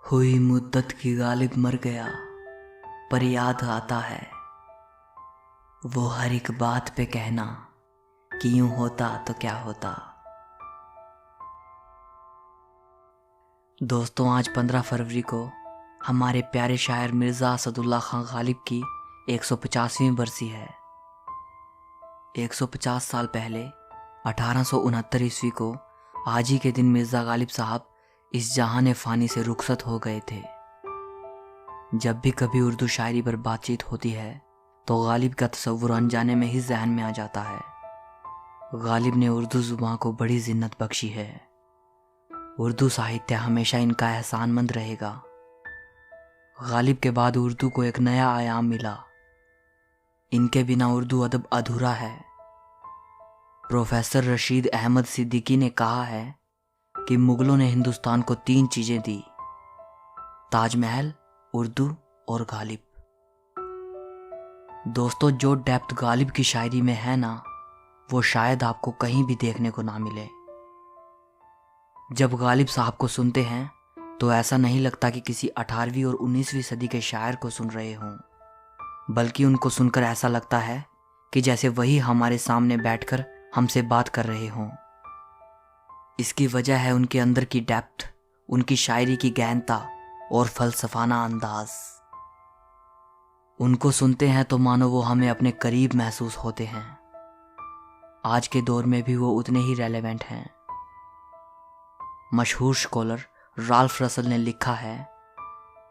हुई मुद्दत की गालिब मर गया, पर याद आता है वो हर एक बात पे कहना कि यूं होता तो क्या होता। दोस्तों, आज 15 फरवरी को हमारे प्यारे शायर मिर्ज़ा असदुल्ला खां गालिब की 150वीं बरसी है। 150 साल पहले 1869 ईस्वी को आज ही के दिन मिर्ज़ा गालिब साहब इस जहान फ़ानी से रुखसत हो गए थे। जब भी कभी उर्दू शायरी पर बातचीत होती है तो गालिब का तस्वुर अनजाने में ही जहन में आ जाता है। गालिब ने उर्दू ज़ुबान को बड़ी जिन्नत बख्शी है। उर्दू साहित्य हमेशा इनका एहसानमंद रहेगा। गालिब के बाद उर्दू को एक नया आयाम मिला। इनके बिना उर्दू अदब अधूरा है। प्रोफेसर रशीद अहमद सिद्दीकी ने कहा है कि मुगलों ने हिंदुस्तान को 3 चीज़ें दी: ताजमहल, उर्दू और गालिब। दोस्तों, जो डेप्थ गालिब की शायरी में है ना, वो शायद आपको कहीं भी देखने को ना मिले। जब गालिब साहब को सुनते हैं तो ऐसा नहीं लगता कि किसी 18वीं और 19वीं सदी के शायर को सुन रहे हों, बल्कि उनको सुनकर ऐसा लगता है कि जैसे वही हमारे सामने बैठकर हमसे बात कर रहे हों। इसकी वजह है उनके अंदर की डेप्थ, उनकी शायरी की गहनता और फलसफाना अंदाज। उनको सुनते हैं तो मानो वो हमें अपने करीब महसूस होते हैं। आज के दौर में भी वो उतने ही रेलेवेंट हैं। मशहूर स्कॉलर राल्फ रसल ने लिखा है,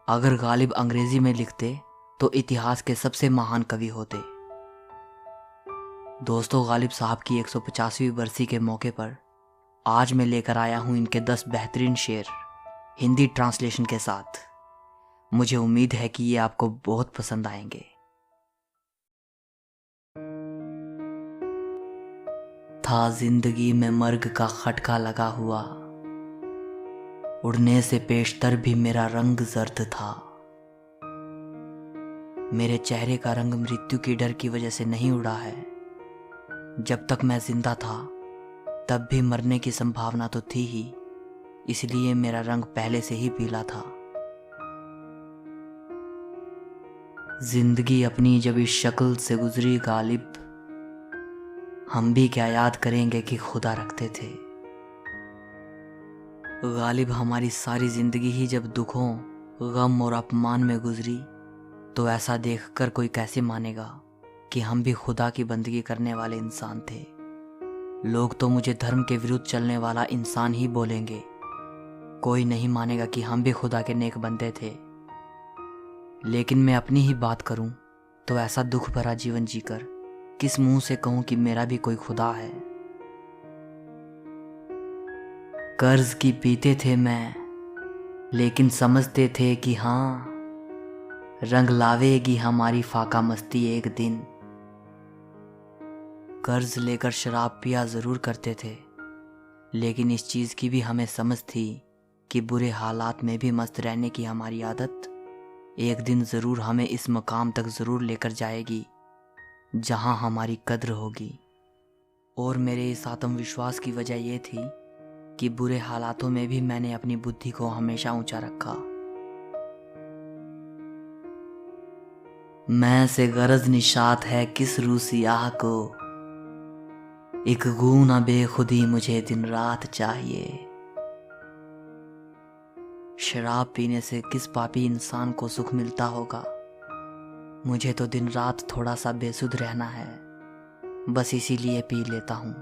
अगर गालिब अंग्रेजी में लिखते तो इतिहास के सबसे महान कवि होते। दोस्तों, गालिब साहब की 150वीं बरसी के मौके पर आज मैं लेकर आया हूं इनके 10 बेहतरीन शेर हिंदी ट्रांसलेशन के साथ। मुझे उम्मीद है कि ये आपको बहुत पसंद आएंगे। था जिंदगी में मर्ग का खटका लगा हुआ, उड़ने से पेशतर भी मेरा रंग जर्द था। मेरे चेहरे का रंग मृत्यु की डर की वजह से नहीं उड़ा है। जब तक मैं जिंदा था तब भी मरने की संभावना तो थी ही, इसलिए मेरा रंग पहले से ही पीला था। जिंदगी अपनी जब इस शक्ल से गुजरी गालिब, हम भी क्या याद करेंगे कि खुदा रखते थे। गालिब हमारी सारी जिंदगी ही जब दुखों, गम और अपमान में गुजरी, तो ऐसा देखकर कोई कैसे मानेगा कि हम भी खुदा की बंदगी करने वाले इंसान थे। लोग तो मुझे धर्म के विरुद्ध चलने वाला इंसान ही बोलेंगे, कोई नहीं मानेगा कि हम भी खुदा के नेक बंदे थे। लेकिन मैं अपनी ही बात करूं तो ऐसा दुख भरा जीवन जीकर किस मुंह से कहूं कि मेरा भी कोई खुदा है। कर्ज की पीते थे मैं, लेकिन समझते थे कि हाँ, रंग लावेगी हमारी फाका मस्ती एक दिन। कर्ज लेकर शराब पिया जरूर करते थे, लेकिन इस चीज़ की भी हमें समझ थी कि बुरे हालात में भी मस्त रहने की हमारी आदत एक दिन ज़रूर हमें इस मकाम तक ज़रूर लेकर जाएगी जहां हमारी कद्र होगी। और मेरे इस आत्मविश्वास की वजह यह थी कि बुरे हालातों में भी मैंने अपनी बुद्धि को हमेशा ऊंचा रखा। मैं से गरज निशात है किस रूसियाह को, एक गूना बेखुदी मुझे दिन रात चाहिए। शराब पीने से किस पापी इंसान को सुख मिलता होगा, मुझे तो दिन रात थोड़ा सा बेसुध रहना है, बस इसीलिए पी लेता हूं।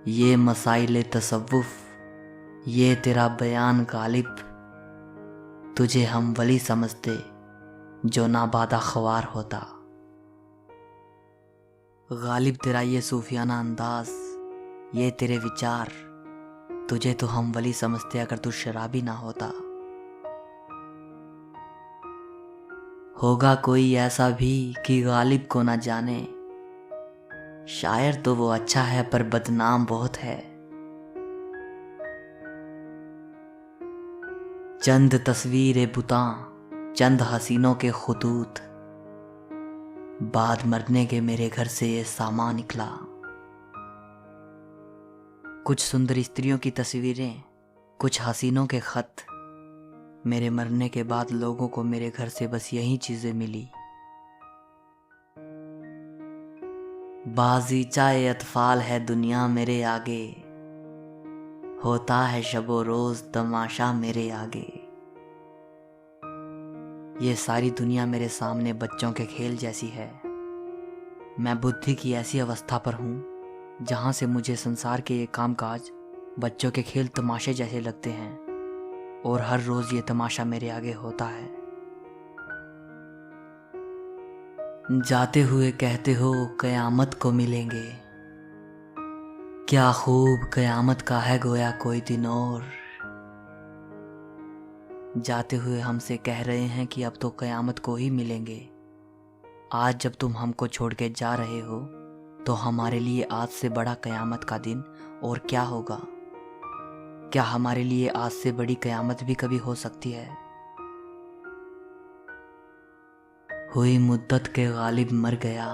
ये मसाइले तसव्वुफ, ये तेरा बयान गालिब, तुझे हम वली समझते जो नाबादा ख्वार होता। गालिब, तेरा ये सूफियाना अंदाज, ये तेरे विचार, तुझे तो हम वली समझते अगर तू शराबी ना होता। होगा कोई ऐसा भी कि गालिब को ना जाने, शायर तो वो अच्छा है पर बदनाम बहुत है। चंद तस्वीरें बुता, चंद हसीनों के खुतूत, बाद मरने के मेरे घर से ये सामान निकला। कुछ सुंदर स्त्रियों की तस्वीरें, कुछ हसीनों के खत, मेरे मरने के बाद लोगों को मेरे घर से बस यही चीजें मिली। बाज़ीचाए अतफाल है दुनिया मेरे आगे, होता है शबो रोज तमाशा मेरे आगे। ये सारी दुनिया मेरे सामने बच्चों के खेल जैसी है। मैं बुद्धि की ऐसी अवस्था पर हूँ जहाँ से मुझे संसार के ये कामकाज बच्चों के खेल तमाशे जैसे लगते हैं, और हर रोज ये तमाशा मेरे आगे होता है। जाते हुए कहते हो कयामत को मिलेंगे, क्या खूब कयामत का है गोया कोई दिन और। जाते हुए हमसे कह रहे हैं कि अब तो कयामत को ही मिलेंगे। आज जब तुम हमको छोड़ के जा रहे हो तो हमारे लिए आज से बड़ा कयामत का दिन और क्या होगा। क्या हमारे लिए आज से बड़ी कयामत भी कभी हो सकती है। हुई मुद्दत के गालिब मर गया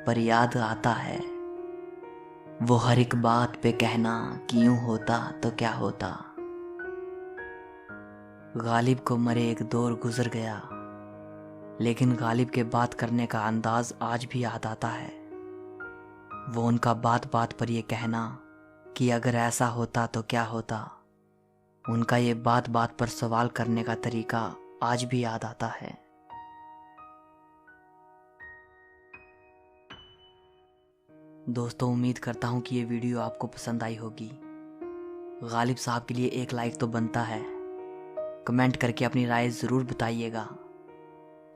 पर याद आता है, वो हर एक बात पे कहना कि यूं होता तो क्या होता। गालिब को मरे एक दौर गुजर गया, लेकिन गालिब के बात करने का अंदाज आज भी याद आता है। वो उनका बात बात पर ये कहना कि अगर ऐसा होता तो क्या होता, उनका ये बात बात पर सवाल करने का तरीका आज भी याद आता है। दोस्तों, उम्मीद करता हूँ कि ये वीडियो आपको पसंद आई होगी। गालिब साहब के लिए एक लाइक तो बनता है। कमेंट करके अपनी राय ज़रूर बताइएगा।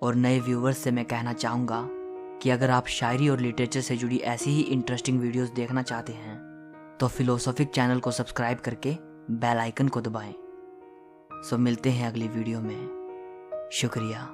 और नए व्यूवर्स से मैं कहना चाहूँगा कि अगर आप शायरी और लिटरेचर से जुड़ी ऐसी ही इंटरेस्टिंग वीडियोस देखना चाहते हैं तो फिलोसॉफिक चैनल को सब्सक्राइब करके बेल आइकन को दबाएं। सो मिलते हैं अगली वीडियो में। शुक्रिया।